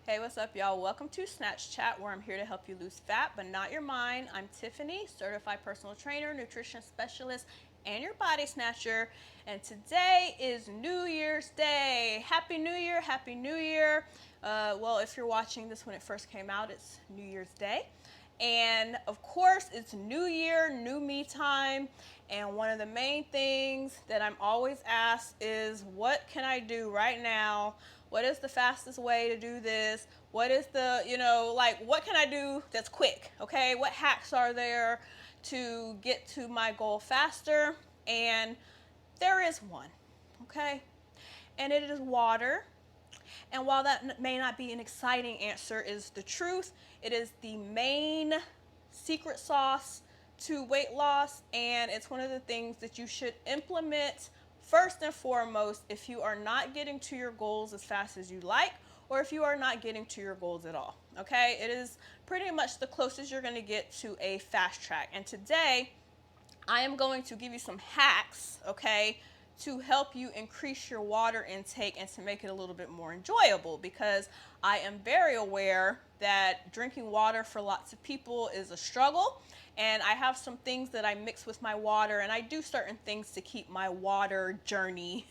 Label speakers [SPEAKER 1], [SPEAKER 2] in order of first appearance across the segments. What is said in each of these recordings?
[SPEAKER 1] Hey, what's up, y'all? Welcome to Snatch Chat, where I'm here to help you lose fat, but not your mind. I'm Tiffany, certified personal trainer, nutrition specialist, and your body snatcher. And today is New Year's Day. Happy New Year, Happy New Year. Well, if you're watching this when it first came out, it's New Year's Day. And of course, it's New Year, new me time. And one of the main things that I'm always asked is, what can I do right now? What is the fastest way to do this? What is the, what can I do that's quick? Okay, what hacks are there to get to my goal faster? And there is one, okay? And it is water. And while that may not be an exciting answer, is the truth. It is the main secret sauce to weight loss, and it's one of the things that you should implement first and foremost if you are not getting to your goals as fast as you like, or if you are not getting to your goals at all. Okay, it is pretty much the closest you're going to get to a fast track. And today I am going to give you some hacks, okay, to help you increase your water intake and to make it a little bit more enjoyable, because I am very aware that drinking water for lots of people is a struggle, and I have some things that I mix with my water, and I do certain things to keep my water journey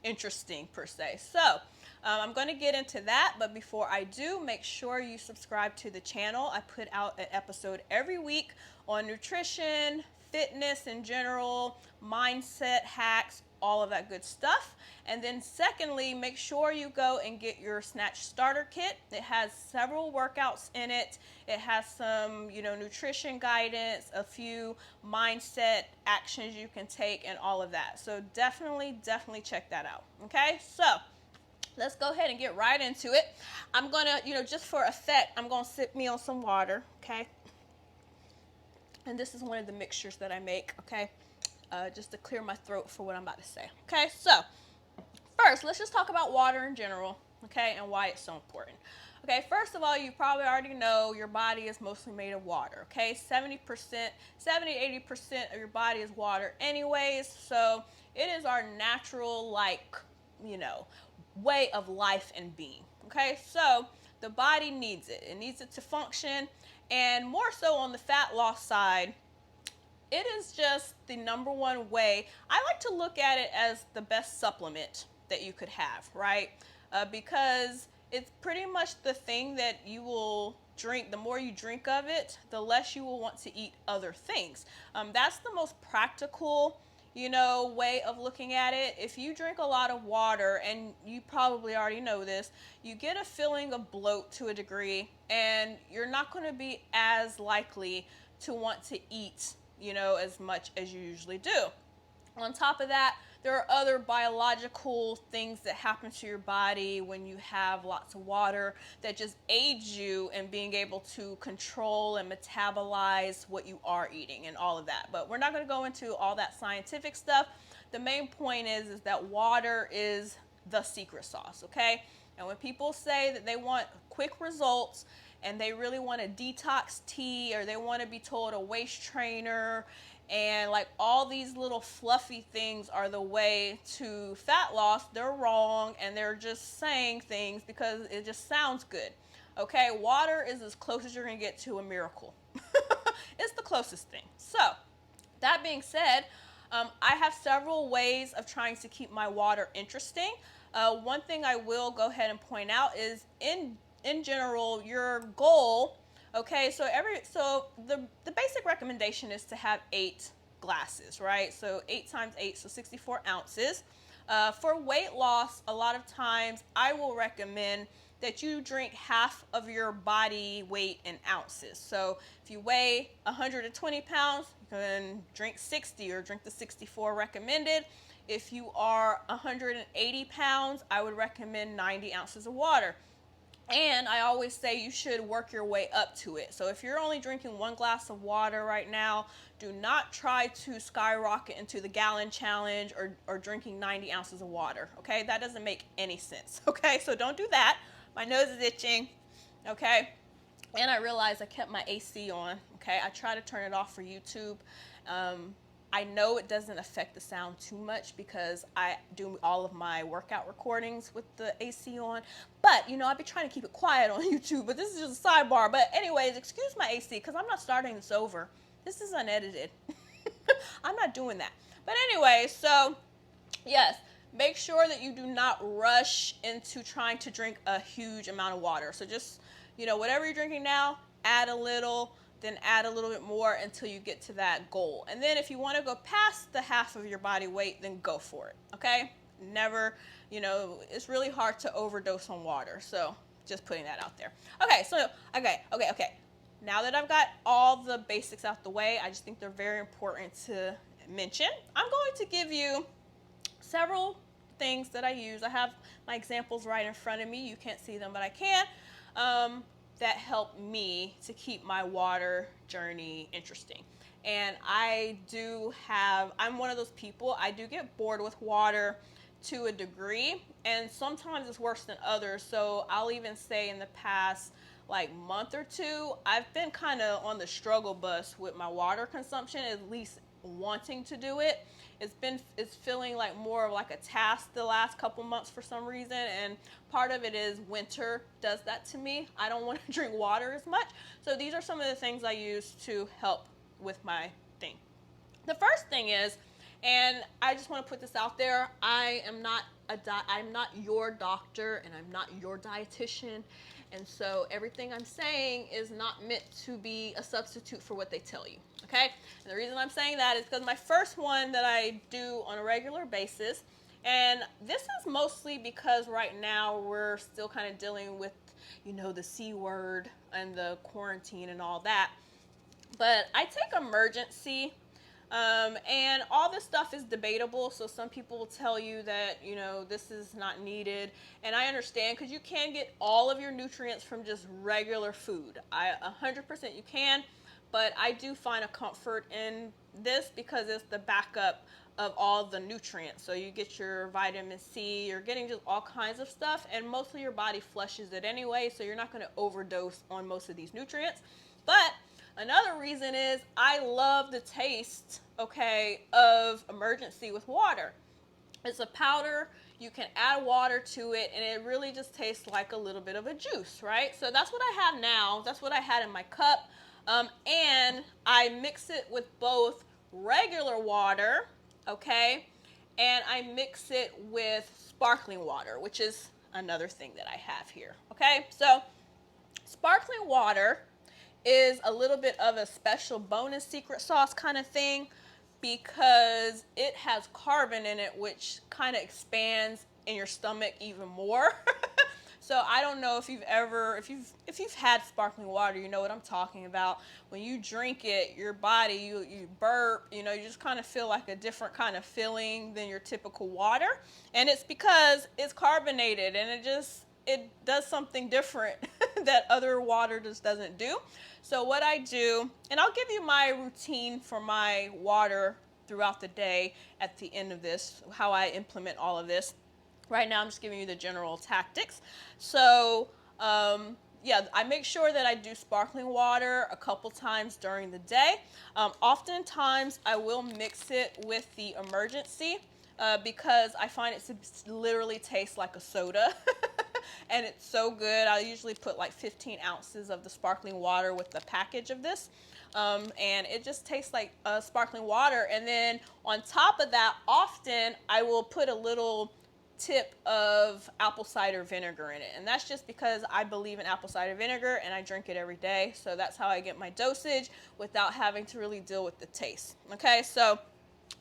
[SPEAKER 1] interesting per se. So I'm going to get into that, but before I do, make sure you subscribe to the channel. I put out an episode every week on nutrition, fitness in general, mindset hacks, all of that good stuff. And then secondly, make sure you go and get your Snatch starter kit. It has several workouts in it. It has some, nutrition guidance, a few mindset actions you can take, and all of that. So definitely check that out. Okay, so let's go ahead and get right into it. I'm gonna, just for effect, I'm gonna sip me on some water, okay? And this is one of the mixtures that I make, okay? Just to clear my throat for what I'm about to say. Okay, so first, let's just talk about water in general, okay, and why it's so important. Okay, first of all, you probably already know your body is mostly made of water, okay? 80% of your body is water anyways, so it is our natural, way of life and being, okay? So the body needs it. It needs it to function, and more so on the fat loss side, it is just the number one way. I like to look at it as the best supplement that you could have, right? Because it's pretty much the thing that you will drink. The more you drink of it, the less you will want to eat other things. That's the most practical, way of looking at it. If you drink a lot of water, and you probably already know this, you get a feeling of bloat to a degree, and you're not going to be as likely to want to eat as much as you usually do. On top of that, there are other biological things that happen to your body when you have lots of water that just aids you in being able to control and metabolize what you are eating and all of that. But we're not going to go into all that scientific stuff. The main point is that water is the secret sauce, okay? And when people say that they want quick results, and they really want a detox tea, or they want to be told a waist trainer, and like all these little fluffy things are the way to fat loss, they're wrong, and they're just saying things because it just sounds good. Okay, water is as close as you're going to get to a miracle. It's the closest thing. So that being said, I have several ways of trying to keep my water interesting. One thing I will go ahead and point out is in general, your goal, okay, so the basic recommendation is to have 8 glasses, right? So 8 times 8, so 64 ounces. For weight loss, a lot of times I will recommend that you drink half of your body weight in ounces. So if you weigh 120 pounds, you can drink 60 or drink the 64 recommended. If you are 180 pounds, I would recommend 90 ounces of water. And I always say you should work your way up to it. So if you're only drinking 1 glass of water right now, do not try to skyrocket into the gallon challenge or drinking 90 ounces of water, okay? That doesn't make any sense, okay? So don't do that. My nose is itching, okay? And I realized I kept my AC on, okay? I try to turn it off for YouTube. I know it doesn't affect the sound too much because I do all of my workout recordings with the AC on. But, you know, I've been trying to keep it quiet on YouTube, but this is just a sidebar. But anyways, excuse my AC because I'm not starting this over. This is unedited. I'm not doing that. But anyway, so yes, make sure that you do not rush into trying to drink a huge amount of water. So just, you know, whatever you're drinking now, add a little, then add a little bit more until you get to that goal. And then if you want to go past the half of your body weight, then go for it. Okay? Never, you know, it's really hard to overdose on water. So just putting that out there. Okay, so, okay. Now that I've got all the basics out the way, I just think they're very important to mention. I'm going to give you several things that I use. I have my examples right in front of me. You can't see them, but I can. That help me to keep my water journey interesting. And I'm one of those people, I do get bored with water to a degree, and sometimes it's worse than others. So I'll even say in the past month or two, I've been kind of on the struggle bus with my water consumption, at least wanting to do it. It's feeling like more of like a task the last couple months for some reason, and part of it is winter does that to me. I don't want to drink water as much. So these are some of the things I use to help with my thing. The first thing is, and I just want to put this out there, I'm not your doctor and I'm not your dietitian. And so everything I'm saying is not meant to be a substitute for what they tell you, okay? And the reason I'm saying that is because my first one that I do on a regular basis, and this is mostly because right now we're still kind of dealing with, you know, the C word and the quarantine and all that. But I take Emergency. And all this stuff is debatable. So some people will tell you that, you know, this is not needed. And I understand because you can get all of your nutrients from just regular food. 100% you can. But I do find a comfort in this because it's the backup of all the nutrients. So you get your vitamin C, you're getting just all kinds of stuff. And mostly your body flushes it anyway. So you're not going to overdose on most of these nutrients. But another reason is I love the taste, okay, of Emergency with water. It's a powder. You can add water to it, and it really just tastes like a little bit of a juice, right? So that's what I have now. That's what I had in my cup. And I mix it with both regular water, okay, and I mix it with sparkling water, which is another thing that I have here, okay? So sparkling water is a little bit of a special bonus secret sauce kind of thing because it has carbon in it, which kind of expands in your stomach even more. So I don't know if you've had sparkling water, you know what I'm talking about. When you drink it, your body, you burp, you know, you just kind of feel like a different kind of feeling than your typical water. And it's because it's carbonated and it does something different that other water just doesn't do. So what I do, and I'll give you my routine for my water throughout the day at the end of this, how I implement all of this. Right now I'm just giving you the general tactics. So yeah, I make sure that I do sparkling water a couple times during the day. Oftentimes I will mix it with the Emergency because I find it to literally taste like a soda. And it's so good. I usually put like 15 ounces of the sparkling water with the package of this. And it just tastes like sparkling water. And then on top of that, often I will put a little tip of apple cider vinegar in it. And that's just because I believe in apple cider vinegar and I drink it every day. So that's how I get my dosage without having to really deal with the taste. Okay, so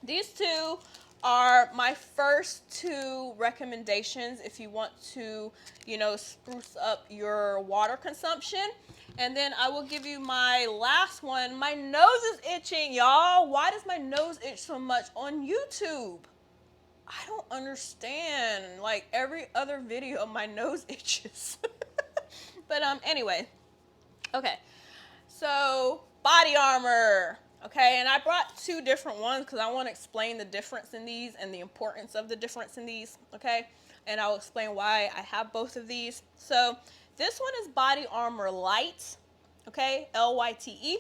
[SPEAKER 1] these two are my first two recommendations if you want to, you know, spruce up your water consumption. And then I will give you my last one. My nose is itching, y'all. Why does my nose itch so much on YouTube? I don't understand. Like every other video, my nose itches. But anyway, okay. So body armor. Okay, and I brought two different ones because I want to explain the difference in these and the importance of the difference in these, okay? And I'll explain why I have both of these. So this one is Body Armor Light, okay, Lyte.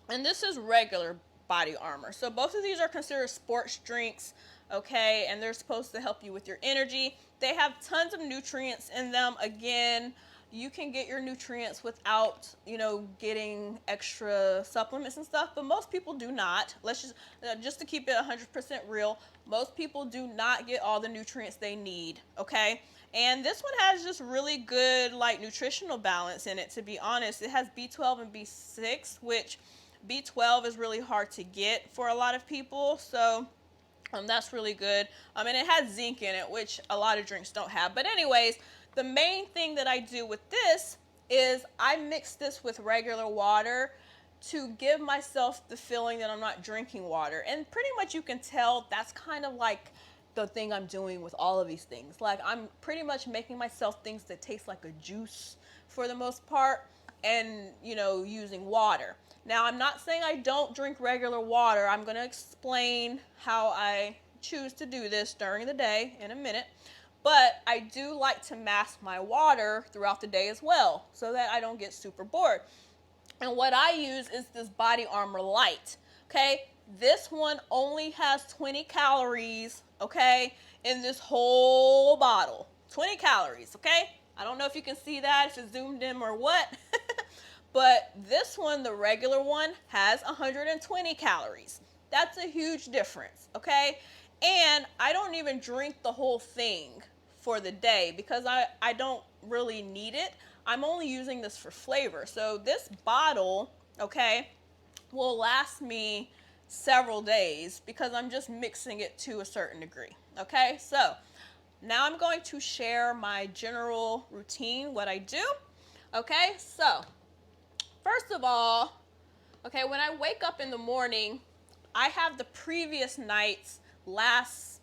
[SPEAKER 1] And this is regular Body Armor. So both of these are considered sports drinks, okay, and they're supposed to help you with your energy. They have tons of nutrients in them. Again, you can get your nutrients without, getting extra supplements and stuff, but most people do not. Let's just to keep it 100% real, most people do not get all the nutrients they need, okay? And this one has just really good, like, nutritional balance in it, to be honest. It has B12 and B6, which B12 is really hard to get for a lot of people, so that's really good. And it has zinc in it, which a lot of drinks don't have. But anyways, the main thing that I do with this is I mix this with regular water to give myself the feeling that I'm not drinking water. And pretty much you can tell that's kind of like the thing I'm doing with all of these things. Like, I'm pretty much making myself things that taste like a juice for the most part, and, using water. Now, I'm not saying I don't drink regular water. I'm going to explain how I choose to do this during the day in a minute. But I do like to mask my water throughout the day as well, so that I don't get super bored. And what I use is this Body Armor Light, okay? This one only has 20 calories, okay, in this whole bottle. 20 calories, okay? I don't know if you can see that, if it's zoomed in or what. But this one, the regular one, has 120 calories. That's a huge difference, okay? And I don't even drink the whole thing for the day because I don't really need it. I'm only using this for flavor. So this bottle, okay, will last me several days because I'm just mixing it to a certain degree, okay? So now I'm going to share my general routine, what I do, okay? So first of all, okay, when I wake up in the morning, I have the previous night's last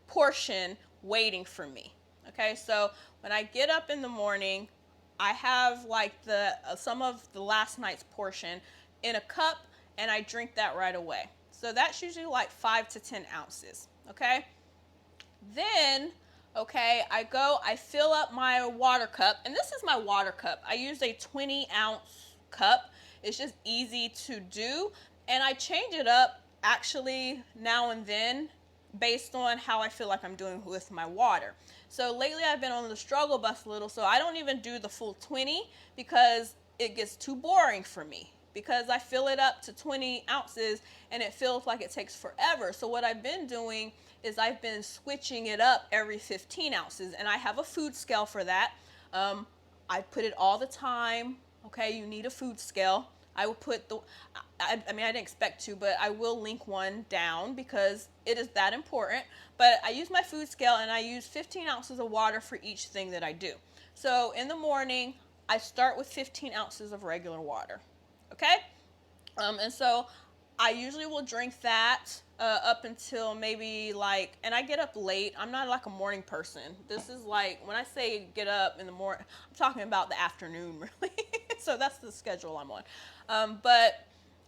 [SPEAKER 1] portion waiting for me. Okay, so when I get up in the morning, I have like some of the last night's portion in a cup, and I drink that right away. So that's usually like 5 to 10 ounces. Okay, then I fill up my water cup, and this is my water cup. I use a 20-ounce cup. It's just easy to do, and I change it up actually now and then based on how I feel like I'm doing with my water. So lately I've been on the struggle bus a little, so I don't even do the full 20 because it gets too boring for me, because I fill it up to 20 ounces and it feels like it takes forever. So what I've been doing is I've been switching it up every 15 ounces, and I have a food scale for that. I put it all the time. Okay, you need a food scale. I will put I didn't expect to, but I will link one down because it is that important. But I use my food scale, and I use 15 ounces of water for each thing that I do. So in the morning, I start with 15 ounces of regular water. Okay? And so I usually will drink that up until maybe and I get up late. I'm not like a morning person. This is like, when I say get up in the morning, I'm talking about the afternoon, really. So that's the schedule I'm on. But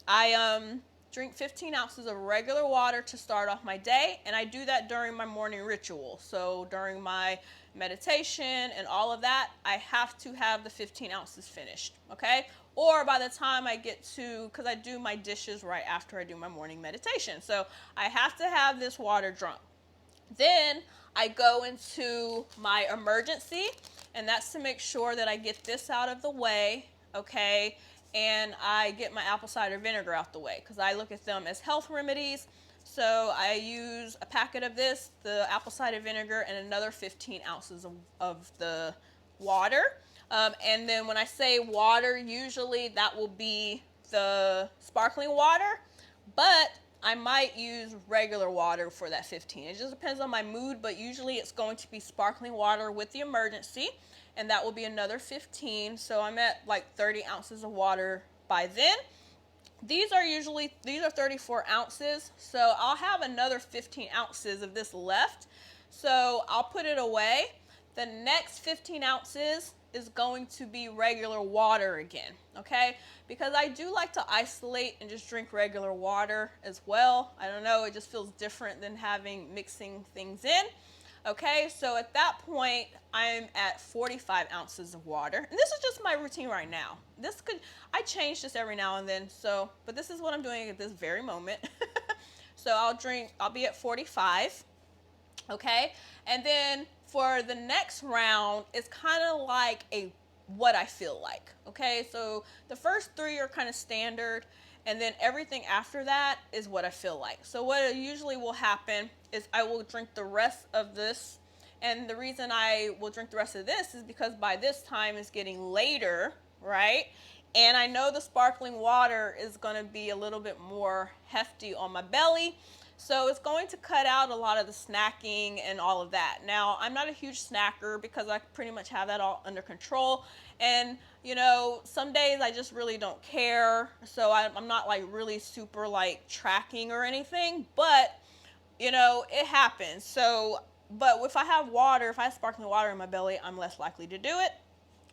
[SPEAKER 1] I drink 15 ounces of regular water to start off my day, and I do that during my morning ritual. So during my meditation and all of that, I have to have the 15 ounces finished, okay? Or by the time I get to, because I do my dishes right after I do my morning meditation. So I have to have this water drunk. Then I go into my emergency, and that's to make sure that I get this out of the way, okay? And I get my apple cider vinegar out the way, because I look at them as health remedies. So I use a packet of this, the apple cider vinegar, and another 15 ounces of the water. And then when I say water, usually that will be the sparkling water, but I might use regular water for that 15. It just depends on my mood, but usually it's going to be sparkling water with the emergency, and that will be another 15. So I'm at like 30 ounces of water by then. These are 34 ounces, so I'll have another 15 ounces of this left. So I'll put it away. The next 15 ounces is going to be regular water again, okay? Because I do like to isolate and just drink regular water as well. I don't know, it just feels different than mixing things in. Okay, so at that point, I'm at 45 ounces of water. And this is just my routine right now. I change this every now and then, but this is what I'm doing at this very moment. So I'll be at 45, okay? And then for the next round, it's kind of like what I feel like, okay? So the first three are kind of standard, and then everything after that is what I feel like. So what usually will happen is I will drink the rest of this, and the reason I will drink the rest of this is because by this time it's getting later, right? And I know the sparkling water is going to be a little bit more hefty on my belly, so it's going to cut out a lot of the snacking and all of that. Now, I'm not a huge snacker because I pretty much have that all under control. And, some days I just really don't care. So I'm not like really super like tracking or anything, but, it happens. So, but if I have sparkling water in my belly, I'm less likely to do it.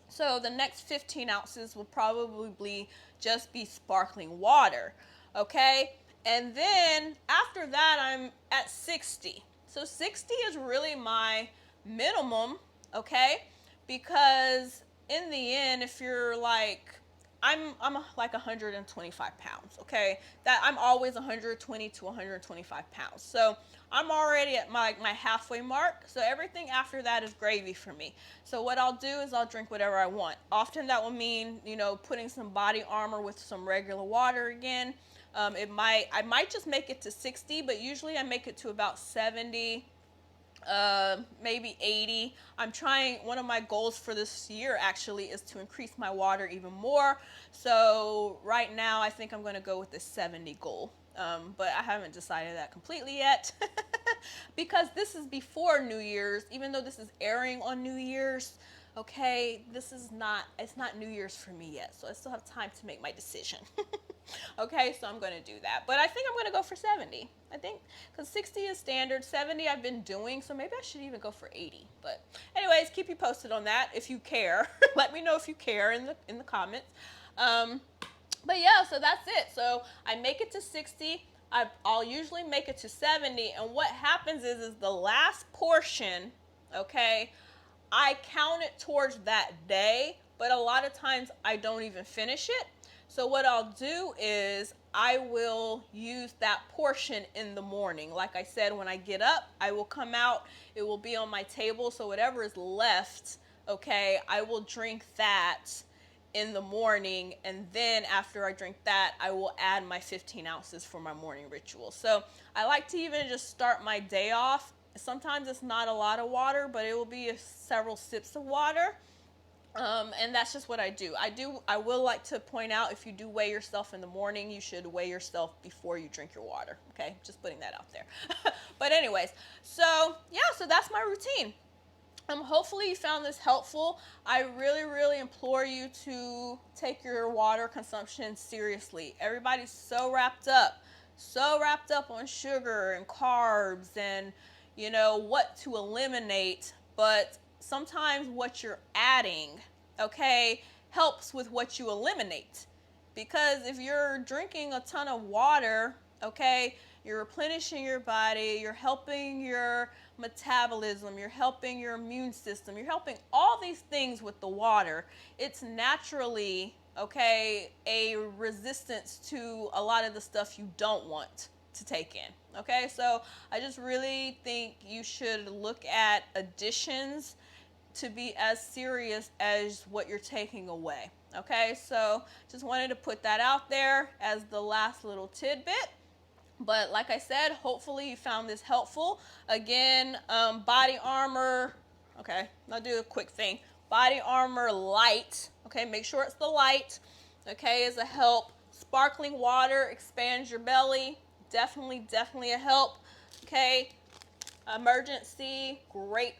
[SPEAKER 1] So the next 15 ounces will probably just be sparkling water, okay? And then after that, I'm at 60. So 60 is really my minimum, okay? Because in the end, if you're like, I'm like 125 pounds, okay? That I'm always 120 to 125 pounds. So I'm already at my halfway mark. So everything after that is gravy for me. So what I'll do is I'll drink whatever I want. Often that will mean, putting some body armor with some regular water again. I might just make it to 60, but usually I make it to about 70, maybe 80. One of my goals for this year actually is to increase my water even more. So right now I think I'm going to go with the 70 goal. But I haven't decided that completely yet because this is before New Year's, even though this is airing on New Year's. Okay, it's not New Year's for me yet, so I still have time to make my decision. Okay, so I'm going to do that. But I think I'm going to go for 70. I think because 60 is standard, 70 I've been doing, so maybe I should even go for 80. But anyways, keep you posted on that if you care. Let me know if you care in the comments. But yeah, so that's it. So I make it to 60. I'll usually make it to 70, and what happens is the last portion, okay, I count it towards that day, but a lot of times I don't even finish it. So what I'll do is I will use that portion in the morning. Like I said, when I get up, I will come out, it will be on my table. So whatever is left, okay, I will drink that in the morning. And then after I drink that, I will add my 15 ounces for my morning ritual. So I like to even just start my day off. Sometimes it's not a lot of water, but it will be several sips of water. And that's just what I do. I will like to point out, if you do weigh yourself in the morning, you should weigh yourself before you drink your water. Okay, just putting that out there. But anyways, so yeah, so that's my routine. Hopefully you found this helpful. I really, really implore you to take your water consumption seriously. Everybody's so wrapped up on sugar and carbs and, what to eliminate, but sometimes what you're adding, okay, helps with what you eliminate. Because if you're drinking a ton of water, okay, you're replenishing your body, you're helping your metabolism, you're helping your immune system, you're helping all these things with the water. It's naturally, okay, a resistance to a lot of the stuff you don't want to take in. Okay, so I just really think you should look at additions to be as serious as what you're taking away. Okay, so just wanted to put that out there as the last little tidbit. But like I said, hopefully you found this helpful. Again, body armor. Okay, I'll do a quick thing. Body armor light. Okay, make sure it's the light. Okay, is a help. Sparkling water expands your belly. Definitely a help. Okay, emergency, great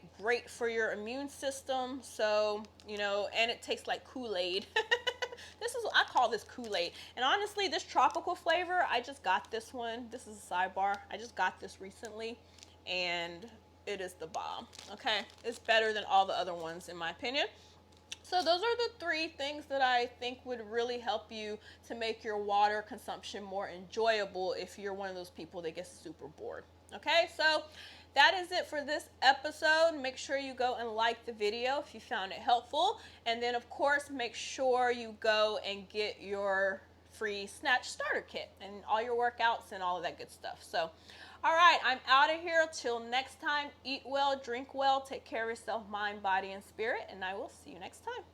[SPEAKER 1] for your immune system. So, and it tastes like Kool-Aid. I call this Kool-Aid. And honestly, this tropical flavor, I just got this one. This is a sidebar. I just got this recently, and it is the bomb. Okay, it's better than all the other ones in my opinion. So those are the 3 things that I think would really help you to make your water consumption more enjoyable if you're one of those people that gets super bored. Okay, so that is it for this episode. Make sure you go and like the video if you found it helpful. And then, of course, make sure you go and get your free Snatch starter kit and all your workouts and all of that good stuff. So, all right, I'm out of here. Till next time, eat well, drink well, take care of yourself, mind, body, and spirit. And I will see you next time.